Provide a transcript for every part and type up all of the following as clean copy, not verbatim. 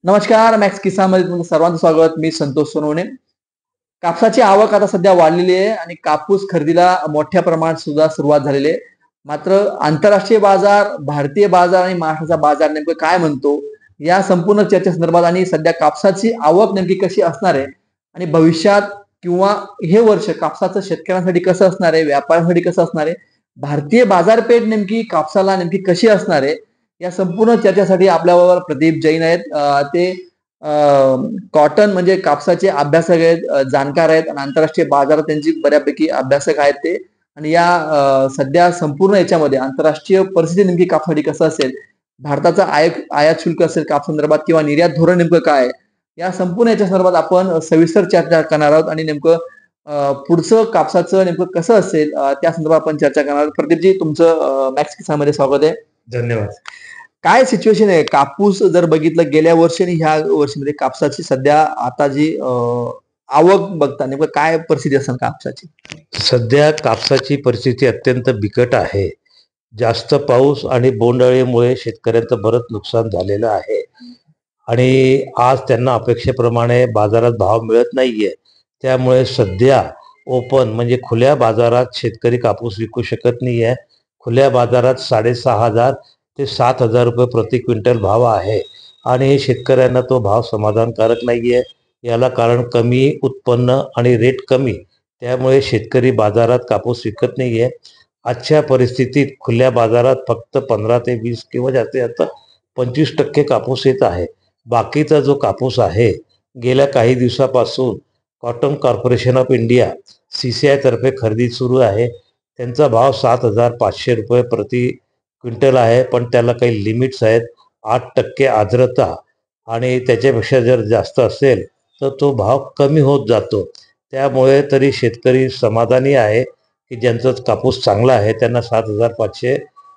नमस्कार. मॅक्स किस्सामध्ये तुमचं सर्वांचं स्वागत. मी संतोष सोनवणे. कापसाची आवक आता सध्या वाढलेली आहे आणि कापूस खरेदीला मोठ्या प्रमाणात सुद्धा सुरुवात झालेली आहे. मात्र आंतरराष्ट्रीय बाजार, भारतीय बाजार आणि महाराष्ट्राचा बाजार नेमकं काय म्हणतो, या संपूर्ण चर्चेसंदर्भात आणि सध्या कापसाची आवक नेमकी कशी असणार आहे आणि भविष्यात किंवा हे वर्ष कापसाचं शेतकऱ्यांसाठी कसं असणार आहे, व्यापाऱ्यांसाठी कसं असणार आहे, भारतीय बाजारपेठ नेमकी कापसाला नेमकी कशी असणार आहे, या संपूर्ण चर्चेसाठी आपल्याबरोबर प्रदीप जैन आहेत. ते कॉटन म्हणजे कापसाचे अभ्यासक आहेत, जाणकार आहेत आणि आंतरराष्ट्रीय बाजारात त्यांची बऱ्यापैकी अभ्यासक आहेत ते. आणि या सध्या संपूर्ण याच्यामध्ये आंतरराष्ट्रीय परिस्थिती नेमकी कापसासाठी कसं असेल, भारताचा आयात शुल्क असेल कापसासंदर्भात किंवा निर्यात धोरण नेमकं काय आहे, या संपूर्ण याच्या संदर्भात आपण सविस्तर चर्चा करणार आहोत आणि नेमकं पुढचं कापसाचं नेमकं कसं असेल त्या संदर्भात आपण चर्चा करणार आहोत. प्रदीपजी, तुमचं मॅक्स किस्सामध्ये स्वागत आहे. धन्यवाद. काय सिच्युएशन आहे? कापूस जर बघितलं गेल्या वर्षी आणि ह्या वर्षीमध्ये कापसाची सध्या आता जी आवक बघता नेमकं काय परिस्थिती असेल कापसाची? सध्या कापसाची परिस्थिती अत्यंत बिकट आहे. जास्त पाऊस आणि बोंडअळीमुळे शेतकऱ्यांचं बरंच नुकसान झालेलं आहे आणि आज त्यांना अपेक्षेप्रमाणे बाजारात भाव मिळत नाहीये. त्यामुळे सध्या ओपन म्हणजे खुल्या बाजारात शेतकरी कापूस विकू शकत नाहीये. खुल्या बाजारात 6,500 ते 7,000 रुपये प्रति क्विंटल भाव आहे आणि शेतकऱ्यांना तो भाव समाधानकारक नाहीये. याला कारण कमी उत्पन्न आणि रेट कमी, त्यामुळे शेतकरी बाजारात कापूस विकत नाहीये. आजच्या परिस्थितीत खुल्या बाजारात फक्त 15 ते 20 किंवा जास्तीत जास्त 25% कापूस येत आहे. बाकीचा जो कापूस आहे, गेल्या काही दिवसापासून cotton corporation of India CCI तर्फे खरेदी सुरू आहे. त्यांचा भाव 7,500 रुपये प्रति क्विंटल आहे, पण त्याला काही लिमिट्स आहेत. 8% आर्द्रता आणि त्याच्यापेक्षा जर जास्त असेल तर तो भाव कमी होत जातो. त्यामुळे तरी शेतकरी समाधानी आहे की ज्यांचा कापूस चांगला आहे त्यांना 7,500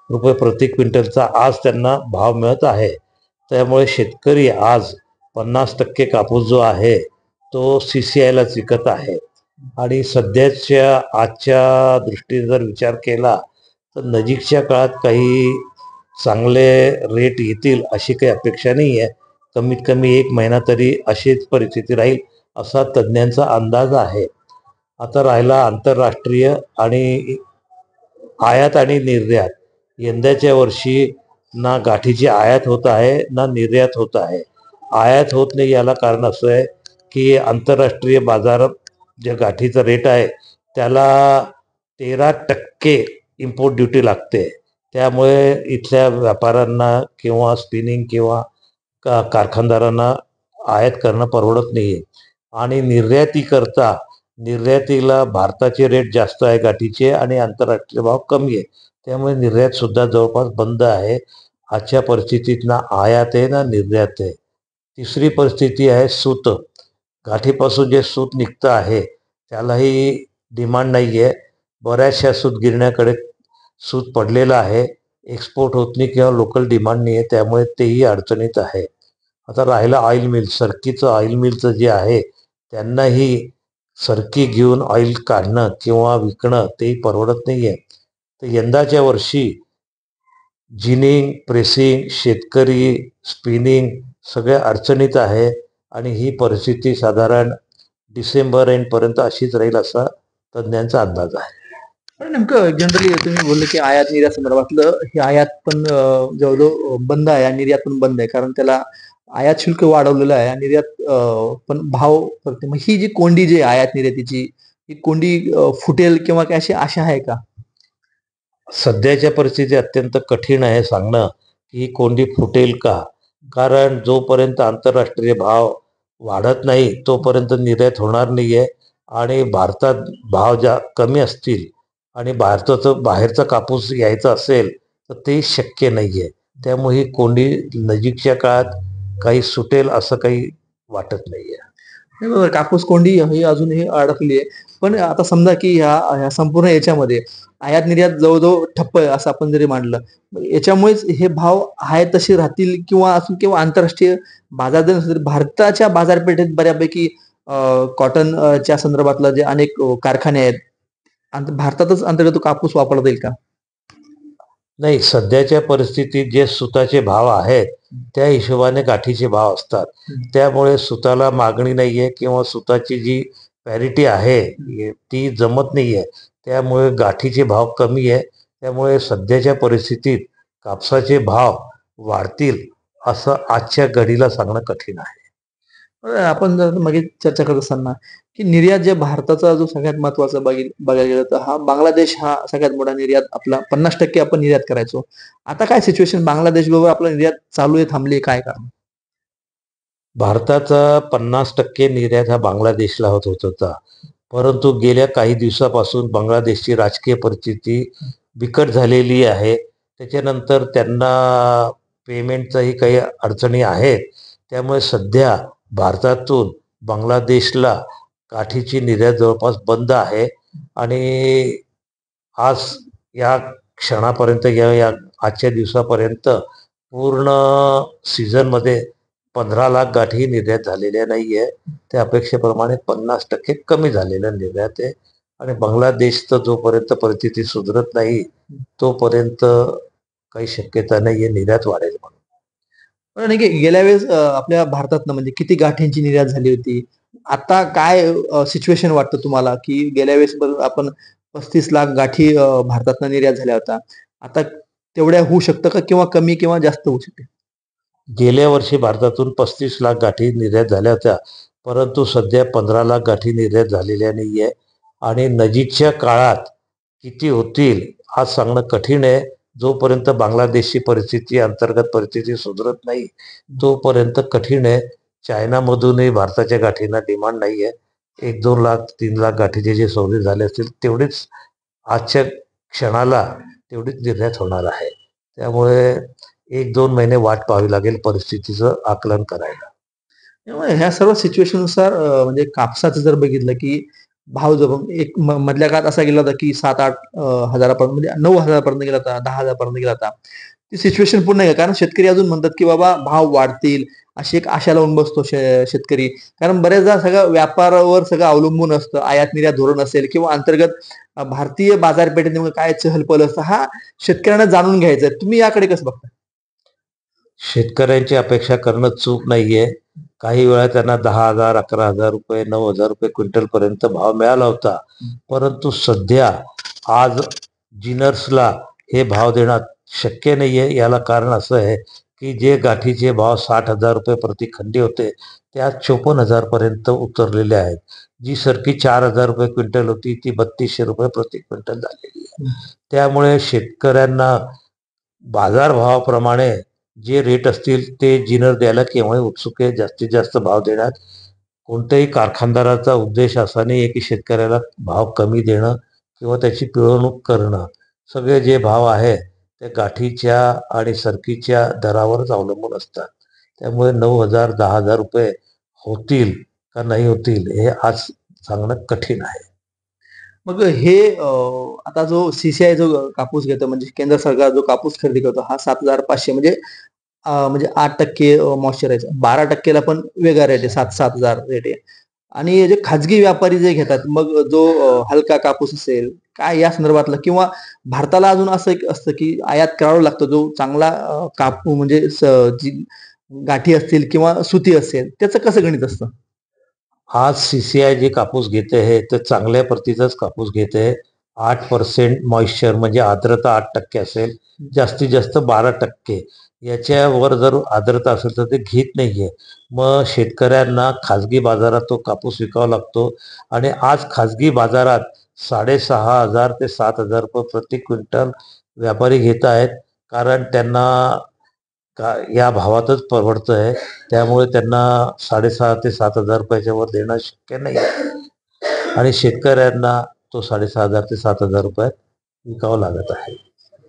रुपये प्रति क्विंटलचा आज त्यांना भाव मिळत आहे. त्यामुळे शेतकरी आज 50% कापूस जो आहे तो CCIलाच विकत आहे. आणि सध्याच्या आजच्या दृष्टीने जर विचार केला तर नजीकच्या काळात काही चांगले रेट येतील अशी काही अपेक्षा नाही आहे. कमीत कमी 1 महिना तरी अशीच परिस्थिती राहील असा तज्ज्ञांचा अंदाज आहे. आता राहिला आंतरराष्ट्रीय आणि आयात आणि निर्यात. यंदाच्या वर्षी ना गाठीची आयात होत आहे ना निर्यात होत आहे. आयात होत नाही याला कारण असं आहे की आंतरराष्ट्रीय बाजारात ज्या गाठीचा रेट आहे त्याला 13% इम्पोर्ट ड्युटी लागते. त्यामुळे इथल्या व्यापाऱ्यांना किंवा स्पिनिंग किंवा कारखानदारांना आयात करणं परवडत नाही आहे. आणि निर्यातीला भारताचे रेट जास्त आहे गाठीचे आणि आंतरराष्ट्रीय भाव कमी आहे. त्यामुळे निर्यात सुद्धा जवळपास बंद आहे. आजच्या परिस्थितीत ना आयात आहे ना निर्यात आहे. तिसरी परिस्थिती आहे सूत. गाठीपासून जे सूत निघतं आहे त्यालाही डिमांड नाही आहे. बऱ्याचशा सूत गिरण्याकडे सूत पडलेलं आहे. एक्सपोर्ट होत नाही किंवा लोकल डिमांड नाही आहे, त्यामुळे तेही अडचणीत आहे. आता राहिलं ऑइल मिल. ऑइल मिलचं जे आहे त्यांनाही सरकी घेऊन ऑइल काढणं किंवा विकणं तेही परवडत नाही आहे. तर यंदाच्या वर्षी जिनिंग, प्रेसिंग, शेतकरी, स्पिनिंग सगळ्या अडचणीत आहे आणि ही परिस्थिती साधारण डिसेंबर एंडपर्यंत अशीच राहील असा तज्ज्ञांचा अंदाज आहे. पण नेमकं जनरली तुम्ही बोलले की आयात निर्यात संदर्भातलं हे आयात पण जवळजवळ बंद आहे आणि निर्यात पण बंद आहे, कारण त्याला आयात शुल्क वाढवलेलं आहे आणि निर्यात पण भाव करते. मग ही जी कोंडी जी आहे आयात निर्यातीची, ही कोंडी फुटेल किंवा काय अशी आशा आहे का? सध्याच्या परिस्थिती अत्यंत कठीण आहे सांगणं की ही कोंडी फुटेल का. कारण जोपर्यंत आंतरराष्ट्रीय भाव वाढत नाही तोपर्यंत निर्यात होणार नाही आहे आणि भारतात भाव कमी असतील आणि बाहेरचा कापूस यायचा असेल तर ते शक्य नाही आहे. त्यामुळे ही कोंडी नजीकच्या काळात काही सुटेल असं काही वाटत नाही आहे. नाही बरोबर, कापूस कोंडी ही अजूनही अडकली आहे. पण आता समजा की ह्या संपूर्ण याच्यामध्ये आयात निर्यात जवळजवळ ठप्प आहे असं आपण जरी मानलं, मग याच्यामुळेच हे भाव आहेत तसे राहतील किंवा अजून किंवा आंतरराष्ट्रीय बाजार जर नसेल, तर भारताच्या बाजारपेठेत बऱ्यापैकी कॉटन च्या संदर्भातलं जे अनेक कारखाने आहेत, भारतातच अंतर्गत कापूस वापरता येईल का? नाही, सध्याच्या परिस्थितीत जे सुताचे भाव आहेत त्या हिशोबाने गाठीचे भाव असतात. त्यामुळे सुताला मागणी नाहीये किंवा सुताची जी पॅरिटी आहे ती जमत नाहीये. त्यामुळे गाठीचे भाव कमी आहे. त्यामुळे सध्याच्या परिस्थितीत कापसाचे भाव वाढतील असं आजच्या घडीला सांगणं कठीण आहे. आपण जर मागे चर्चा करत असताना, की निर्यात जे भारताचा जो सगळ्यात महत्त्वाचा बघायला गेलं तर हा बांगलादेश हा सगळ्यात मोठा निर्यात आपला 50% आपण निर्यात करायचो. आता काय सिच्युएशन बांगलादेश बरोबर आपला निर्यात चालू आहे, थांबली आहे, काय कारण? भारताचा 50% निर्यात हा बांगलादेशला होत होता. परंतु गेल्या काही दिवसापासून बांगलादेशची राजकीय परिस्थिती बिकट झालेली आहे. त्याच्यानंतर त्यांना पेमेंटच्याही काही अडचणी आहेत. त्यामुळे सध्या भारतातून बांगलादेशला काठीची निर्यात जवळपास बंद आहे आणि आज या क्षणापर्यंत या या आजच्या दिवसापर्यंत पूर्ण सीझनमध्ये 15 लाख गाठी निर्यात झालेल्या नाही आहे. त्या अपेक्षेप्रमाणे 50% कमी झालेलं निर्यात आहे आणि बांगलादेशचं जोपर्यंत परिस्थिती सुधरत नाही तोपर्यंत काही शक्यता नाही आहे निर्यात वाढेल म्हणून. पण नाही की गेल्या वेळेस आपल्या भारतातनं म्हणजे किती गाठींची निर्यात झाली होती? आता काय सिच्युएशन वाटतं तुम्हाला, की गेल्या वेळेस आपण 35 लाख गाठी भारतातनं निर्यात झाल्या होत्या. आता तेवढ्या होऊ शकतं का किंवा कमी किंवा जास्त होऊ शकते? गेल्या वर्षी भारतातून 35 लाख गाठी निर्यात झाल्या होत्या. परंतु सध्या 15 लाख गाठी निर्यात झालेल्या नाही आहे आणि नजीकच्या काळात किती होतील आज सांगणं कठीण आहे. जोपर्यंत बांगलादेशची परिस्थिती अंतर्गत परिस्थिती सुधरत नाही तोपर्यंत कठीण आहे. चायनामधूनही भारताच्या गाठींना डिमांड नाही आहे. 1-2 लाख 3 लाख गाठीचे जे सौदे झाले असतील तेवढेच आजच्या क्षणाला तेवढीच निर्यात होणार आहे. त्यामुळे 1-2 महिने वाट पाहावी लागेल परिस्थितीचं आकलन करायला. त्यामुळे ह्या सर्व सिच्युएशननुसार म्हणजे कापसाचं जर बघितलं, की भाव जर एक मधल्या काळात असा गेला होता, की 7-8 हजारापर्यंत म्हणजे 9,000 पर्यंत गेला होता, 10,000 पर्यंत गेला होता. ती सिच्युएशन पूर्ण आहे कारण शेतकरी अजून म्हणतात, की बाबा भाव वाढतील, अशी एक आशा लावून बसतो शेतकरी. कारण बऱ्याचदा सगळं व्यापारावर सगळं अवलंबून असतं. आयात-निर्यात धोरण असेल किंवा अंतर्गत भारतीय बाजारपेठेत नेमकं काय चहल-पहल असतं, हा शेतकऱ्यांना जाणून घ्यायचा आहे. तुम्ही याकडे कसं बघता? शेतकऱ्यांची अपेक्षा करणं चूक नाहीये. काही वेळा त्यांना 10,000, 11,000 रुपये, 9,000 रुपये क्विंटलपर्यंत भाव मिळाला होता. परंतु सध्या आज जिनर्सला हे भाव देणं शक्य नाहीये. याला कारण असं आहे की जे गाठीचे भाव 60,000 रुपये प्रति खंडी होते ते आज 54,000 पर्यंत उतरलेले आहेत. जी सरकी 4,000 रुपये क्विंटल होती ती 3,200 रुपये प्रति क्विंटल झालेली आहे. त्यामुळे शेतकऱ्यांना बाजारभावाप्रमाणे जे रेट असतील ते जिनर द्यायला केव्हाही उत्सुक आहे जास्तीत जास्त भाव देण्यात. कोणत्याही कारखानदाराचा उद्देश असा नाही आहे की शेतकऱ्याला भाव कमी देणं किंवा त्याची पिळवणूक करणं. सगळे जे भाव आहे ते गाठीच्या आणि सरकीच्या दरावरच अवलंबून असतात. त्यामुळे 9,000 10,000 रुपये होतील का नाही होतील हे आज सांगणं कठीण आहे. मग हे आता जो सी जो कापूस घेतो म्हणजे केंद्र सरकार जो कापूस खरेदी करतो हा 7,500 म्हणजे 8% मॉइश्चरायझर 12%ला पण वेगळा रेट आहे 7,000 रेट आहे. आणि जे खाजगी व्यापारी जे घेतात मग जो हलका कापूस असेल, काय या संदर्भातलं किंवा भारताला अजून असं एक असतं की आयात करावा लागतो जो चांगला म्हणजे जी गाठी असतील किंवा सुती असेल त्याचं कसं गणित असतं? आज CCI जे कापूस घेते आहे तर चांगल्या प्रतीचाच कापूस घेते आहे. 8% मॉइश्चर म्हणजे आर्द्रता 8% असेल, जास्तीत जास्त 12%. याच्यावर जर आर्द्रता असेल तर ते घेत नाहीये. मग शेतकऱ्यांना खाजगी बाजारात तो कापूस विकावा लागतो आणि आज खाजगी बाजारात 6,500 ते 7,000 रुपये प्रति क्विंटल व्यापारी घेत आहेत. कारण त्यांना या भावातच परवडतं आहे. त्यामुळे त्यांना 6,500 ते 7,000 रुपयाच्या वर देणं शक्य नाही आणि शेतकऱ्यांना तो 6,500 ते 7,000 रुपयात विकावा लागत आहे.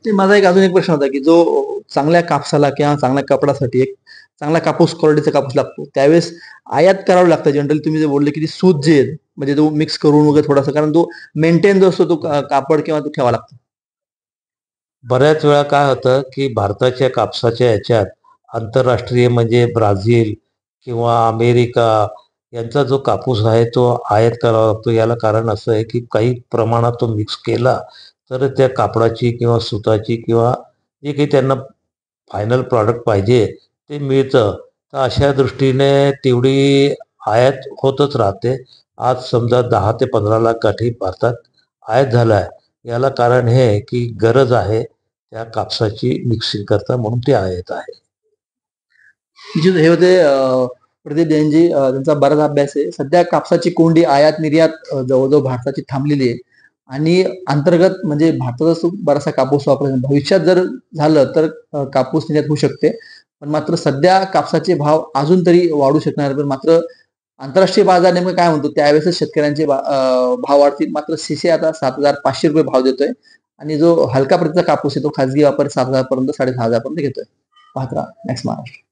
ते माझा अजून एक प्रश्न होता, की जो चांगल्या कापसाला किंवा चांगल्या कपडासाठी एक चांगला कापूस क्वालिटीचा कापूस लागतो. त्यावेळेस आयात करावं लागतं. जनरली तुम्ही जे बोलले, की ती सूत जी आहे म्हणजे तो मिक्स करून वगैरे थोडासा कारण तो मेंटेन जो असतो तो कापड किंवा तो ठेवावा लागतो. बऱ्याच वेळा काय होतं की भारताच्या कापसाच्या याच्यात आंतरराष्ट्रीय म्हणजे ब्राझील किंवा अमेरिका यांचा जो कापूस आहे तो आयात करावा लागतो. याला कारण असं आहे की काही प्रमाणात तो मिक्स केला तर त्या कापडाची किंवा सुताची किंवा जे काही त्यांना फायनल प्रॉडक्ट पाहिजे ते मिळतं. तर अशा दृष्टीने तेवढी आयात होतच राहते. आज समजा 10 ते 15 लाख गाठी भारतात आयात झाला आहे. याला कारण हे आहे की गरज आहे त्या कापसाची मिक्सिंग करता म्हणून ते आयात आहे. निश्चित हे होते प्रदीप जैनजी. त्यांचा बराच अभ्यास आहे. सध्या कापसाची कोंडी आयात निर्यात जवळजवळ भारताची थांबलेली आहे आणि अंतर्गत म्हणजे भारताचा बराचसा कापूस वापरला भविष्यात जर झालं तर कापूस निर्यात होऊ शकते. पण मात्र सध्या कापसाचे भाव अजून तरी वाढू शकणार. पण मात्र आंतरराष्ट्रीय बाजार नेमकं काय म्हणतो त्यावेळेस शेतकऱ्यांचे भाव वाढतील. मात्र सीसी आता ₹7,500 भाव देतोय आणि जो हलका प्रतीचा कापूस आहे तो खासगी व्यापारी 7,000 पर्यंत 6,500 पर्यंत घेतोय. पाहत राहा नेक्स्ट महाराष्ट्र.